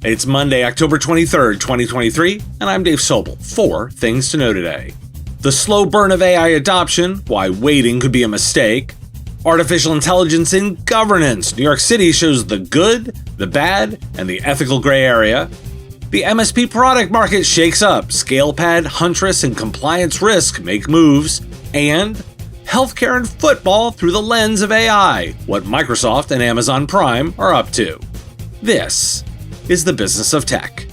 It's Monday, October 23rd, 2023, and I'm Dave Sobel. 4 things to know today. The slow burn of AI adoption, why waiting could be a mistake. Artificial intelligence in governance. New York City shows the good, the bad, and the ethical gray area. The MSP product market shakes up. ScalePad, Huntress, and compliance risk make moves. And healthcare and football through the lens of AI, what Microsoft and Amazon Prime are up to. This is the business of tech.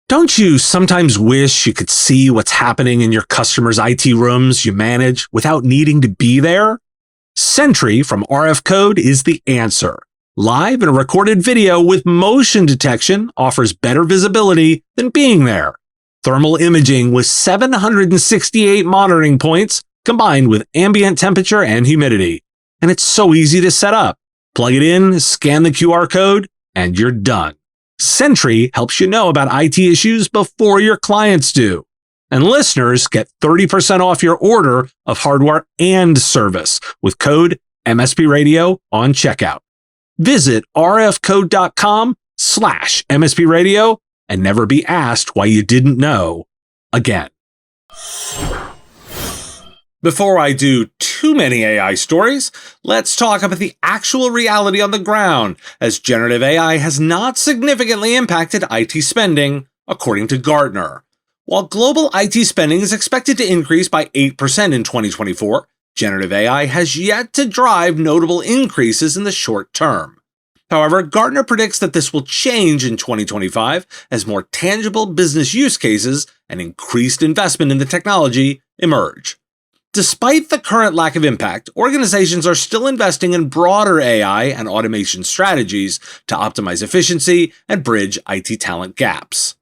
Don't you sometimes wish you could see what's happening in your customers' IT rooms you manage without needing to be there? Sentry from RF Code is the answer. Live and recorded video with motion detection offers better visibility than being there. Thermal imaging with 768 monitoring points combined with ambient temperature and humidity. And it's so easy to set up. Plug it in, scan the QR code, and you're done. Sentry helps you know about IT issues before your clients do. And listeners get 30% off your order of hardware and service with code MSP Radio on checkout. Visit rfcode.com/MSP Radio and never be asked why you didn't know again. Before I do too many AI stories, let's talk about the actual reality on the ground, as generative AI has not significantly impacted IT spending, according to Gartner. While global IT spending is expected to increase by 8% in 2024, generative AI has yet to drive notable increases in the short term. However, Gartner predicts that this will change in 2025 as more tangible business use cases and increased investment in the technology emerge. Despite the current lack of impact, organizations are still investing in broader AI and automation strategies to optimize efficiency and bridge IT talent gaps.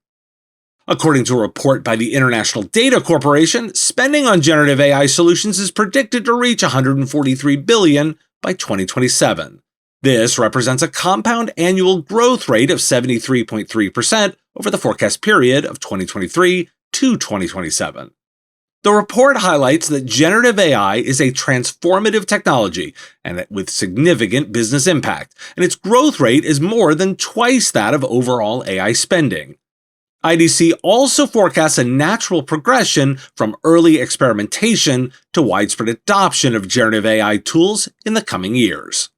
According to a report by the International Data Corporation, spending on generative AI solutions is predicted to reach $143 billion by 2027. This represents a compound annual growth rate of 73.3% over the forecast period of 2023 to 2027. The report highlights that generative AI is a transformative technology and with significant business impact, and its growth rate is more than twice that of overall AI spending. IDC also forecasts a natural progression from early experimentation to widespread adoption of generative AI tools in the coming years.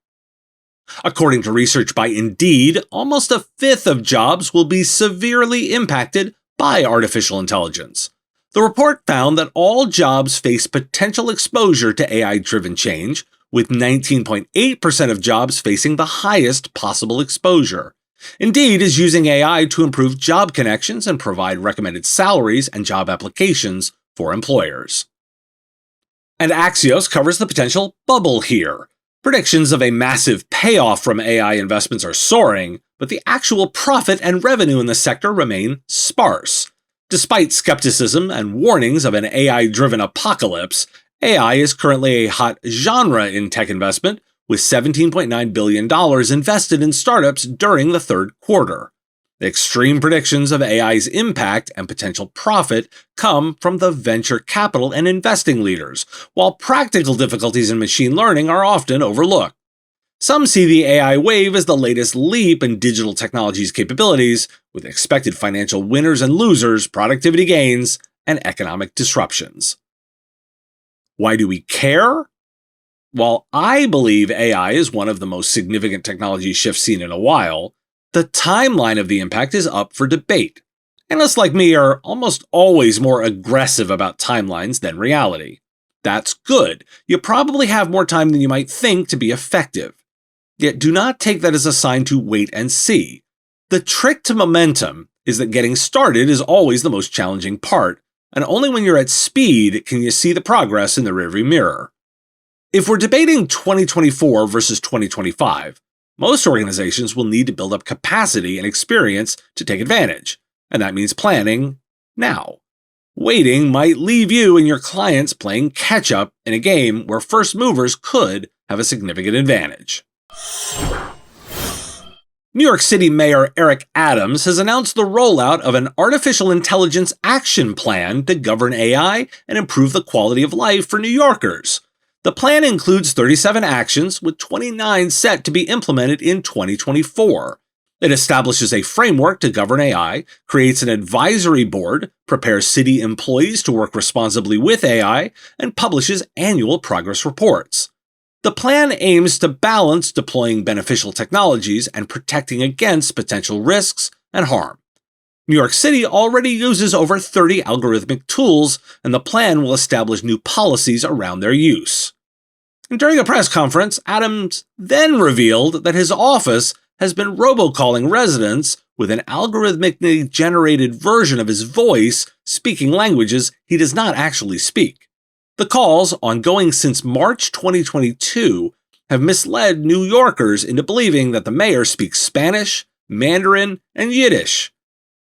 According to research by Indeed, almost a fifth of jobs will be severely impacted by artificial intelligence. The report found that all jobs face potential exposure to AI-driven change, with 19.8% of jobs facing the highest possible exposure. Indeed is using AI to improve job connections and provide recommended salaries and job applications for employers. And Axios covers the potential bubble here. Predictions of a massive payoff from AI investments are soaring, but the actual profit and revenue in the sector remain sparse. Despite skepticism and warnings of an AI-driven apocalypse, AI is currently a hot genre in tech investment, with $17.9 billion invested in startups during the third quarter. The extreme predictions of AI's impact and potential profit come from the venture capital and investing leaders, while practical difficulties in machine learning are often overlooked. Some see the AI wave as the latest leap in digital technology's capabilities, with expected financial winners and losers, productivity gains, and economic disruptions. Why do we care? While I believe AI is one of the most significant technology shifts seen in a while, the timeline of the impact is up for debate. Analysts like me are almost always more aggressive about timelines than reality. That's good. You probably have more time than you might think to be effective. Yet do not take that as a sign to wait and see. The trick to momentum is that getting started is always the most challenging part, and only when you're at speed can you see the progress in the rearview mirror. If we're debating 2024 versus 2025, most organizations will need to build up capacity and experience to take advantage, and that means planning now. Waiting might leave you and your clients playing catch-up in a game where first movers could have a significant advantage. New York City Mayor Eric Adams has announced the rollout of an artificial intelligence action plan to govern AI and improve the quality of life for New Yorkers. The plan includes 37 actions, with 29 set to be implemented in 2024. It establishes a framework to govern AI, creates an advisory board, prepares city employees to work responsibly with AI, and publishes annual progress reports. The plan aims to balance deploying beneficial technologies and protecting against potential risks and harm. New York City already uses over 30 algorithmic tools, and the plan will establish new policies around their use. And during a press conference, Adams then revealed that his office has been robocalling residents with an algorithmically generated version of his voice, speaking languages he does not actually speak. The calls, ongoing since March 2022, have misled New Yorkers into believing that the mayor speaks Spanish, Mandarin, and Yiddish.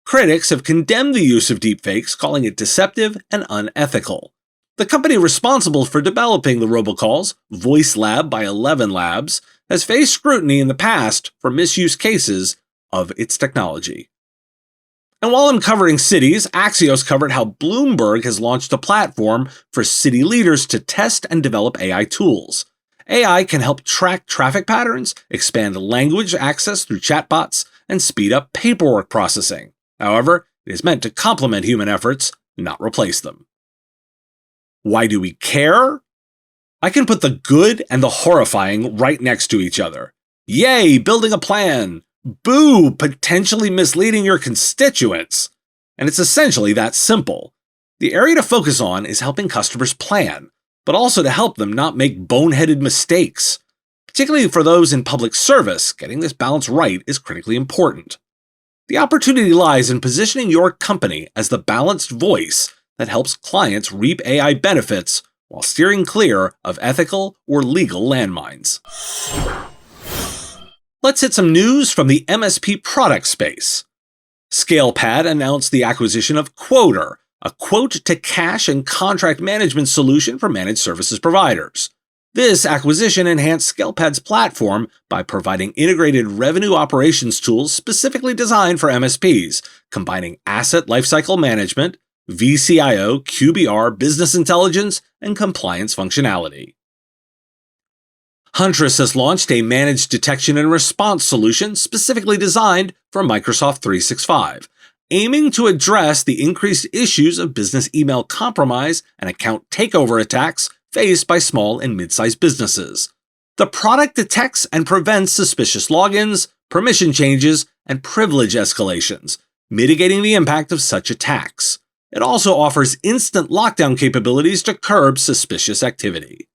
Critics have condemned the use of deepfakes, calling it deceptive and unethical. The company responsible for developing the robocalls, Voice Lab by 11 Labs, has faced scrutiny in the past for misuse cases of its technology. And while I'm covering cities, Axios covered how Bloomberg has launched a platform for city leaders to test and develop AI tools. AI can help track traffic patterns, expand language access through chatbots, and speed up paperwork processing. However, it is meant to complement human efforts, not replace them. Why do we care? I can put the good and the horrifying right next to each other. Yay, building a plan. Boo, potentially misleading your constituents. And it's essentially that simple. The area to focus on is helping customers plan, but also to help them not make boneheaded mistakes. Particularly for those in public service, getting this balance right is critically important. The opportunity lies in positioning your company as the balanced voice that helps clients reap AI benefits while steering clear of ethical or legal landmines. Let's hit some news from the MSP product space. ScalePad announced the acquisition of Quoter, a quote-to-cash and contract management solution for managed services providers. This acquisition enhanced ScalePad's platform by providing integrated revenue operations tools specifically designed for MSPs, combining asset lifecycle management, VCIO, QBR, business intelligence, and compliance functionality. Huntress has launched a managed detection and response solution specifically designed for Microsoft 365, aiming to address the increased issues of business email compromise and account takeover attacks faced by small and mid-sized businesses. The product detects and prevents suspicious logins, permission changes, and privilege escalations, mitigating the impact of such attacks. It also offers instant lockdown capabilities to curb suspicious activity.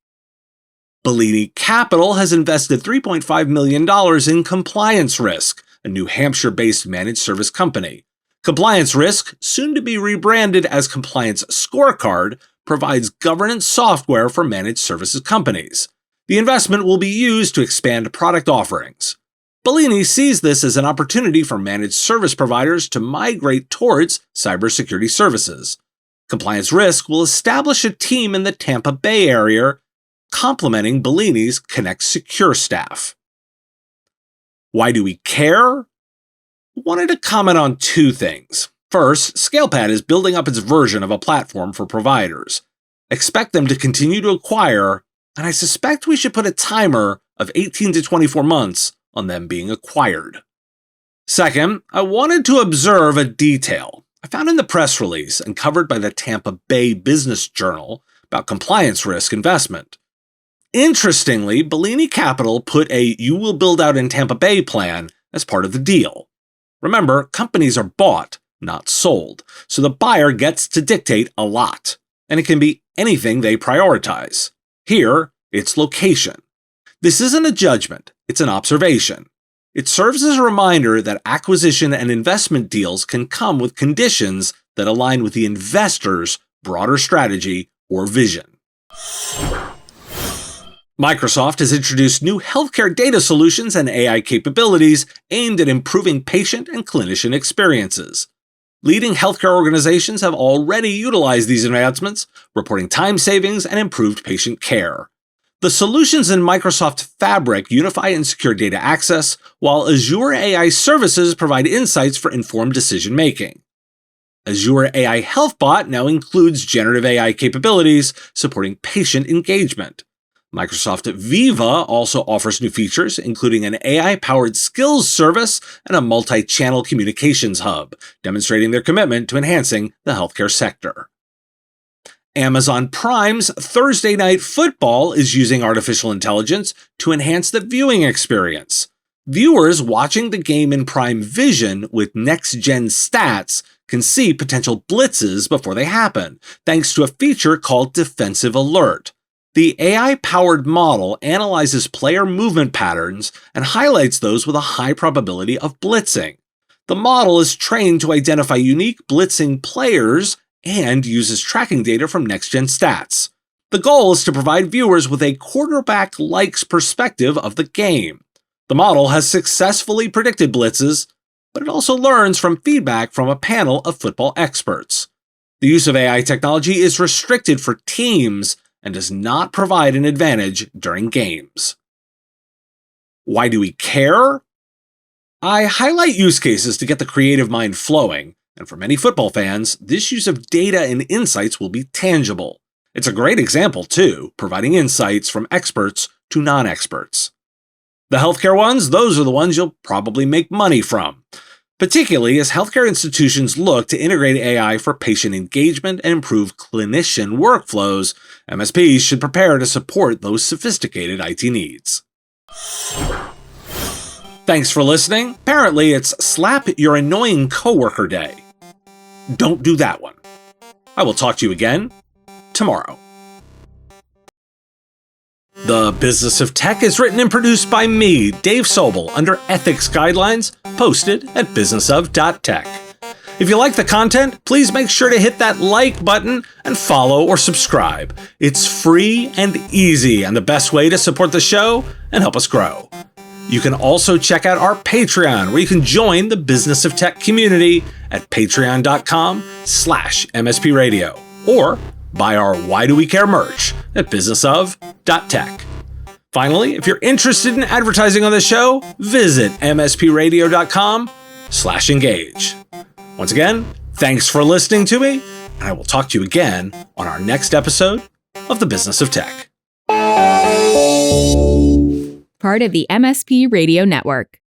Bellini Capital has invested $3.5 million in Compliance Risk, a New Hampshire-based managed service company. Compliance Risk, soon to be rebranded as Compliance Scorecard, provides governance software for managed services companies. The investment will be used to expand product offerings. Bellini sees this as an opportunity for managed service providers to migrate towards cybersecurity services. Compliance Risk will establish a team in the Tampa Bay area, complementing Bellini's Connect Secure staff. Why do we care? Wanted to comment on two things. First, ScalePad is building up its version of a platform for providers. Expect them to continue to acquire, and I suspect we should put a timer of 18 to 24 months on them being acquired. Second, I wanted to observe a detail I found in the press release and covered by the Tampa Bay Business Journal about compliance risk investment. Interestingly, Bellini Capital put a "you will build out in Tampa Bay" plan as part of the deal. Remember, companies are bought, not sold, so the buyer gets to dictate a lot, and it can be anything they prioritize. Here, it's location. This isn't a judgment, it's an observation. It serves as a reminder that acquisition and investment deals can come with conditions that align with the investor's broader strategy or vision. Microsoft has introduced new healthcare data solutions and AI capabilities aimed at improving patient and clinician experiences. Leading healthcare organizations have already utilized these advancements, reporting time savings and improved patient care. The solutions in Microsoft Fabric unify and secure data access, while Azure AI services provide insights for informed decision-making. Azure AI HealthBot now includes generative AI capabilities supporting patient engagement. Microsoft Viva also offers new features, including an AI-powered skills service and a multi-channel communications hub, demonstrating their commitment to enhancing the healthcare sector. Amazon Prime's Thursday Night Football is using artificial intelligence to enhance the viewing experience. Viewers watching the game in Prime Vision with next-gen stats can see potential blitzes before they happen, thanks to a feature called Defensive Alert. The AI-powered model analyzes player movement patterns and highlights those with a high probability of blitzing. The model is trained to identify unique blitzing players and uses tracking data from next-gen stats. The goal is to provide viewers with a quarterback-like perspective of the game. The model has successfully predicted blitzes, but it also learns from feedback from a panel of football experts. The use of AI technology is restricted for teams and does not provide an advantage during games. Why do we care? I highlight use cases to get the creative mind flowing, and for many football fans, this use of data and insights will be tangible. It's a great example, too, providing insights from experts to non-experts. The healthcare ones, those are the ones you'll probably make money from, particularly as healthcare institutions look to integrate AI for patient engagement and improve clinician workflows. MSPs should prepare to support those sophisticated IT needs. Thanks for listening. Apparently, it's Slap Your Annoying Coworker Day. Don't do that one. I will talk to you again tomorrow. The Business of Tech is written and produced by me, Dave Sobel, under ethics guidelines posted at businessof.tech. If you like the content, please make sure to hit that like button and follow or subscribe. It's free and easy and the best way to support the show and help us grow. You can also check out our Patreon, where you can join the Business of Tech community at patreon.com/MSP Radio, or buy our Why Do We Care merch at businessof.tech. Finally, if you're interested in advertising on the show, visit mspradio.com/engage. Once again, thanks for listening to me, and I will talk to you again on our next episode of The Business of Tech. Part of the MSP Radio Network.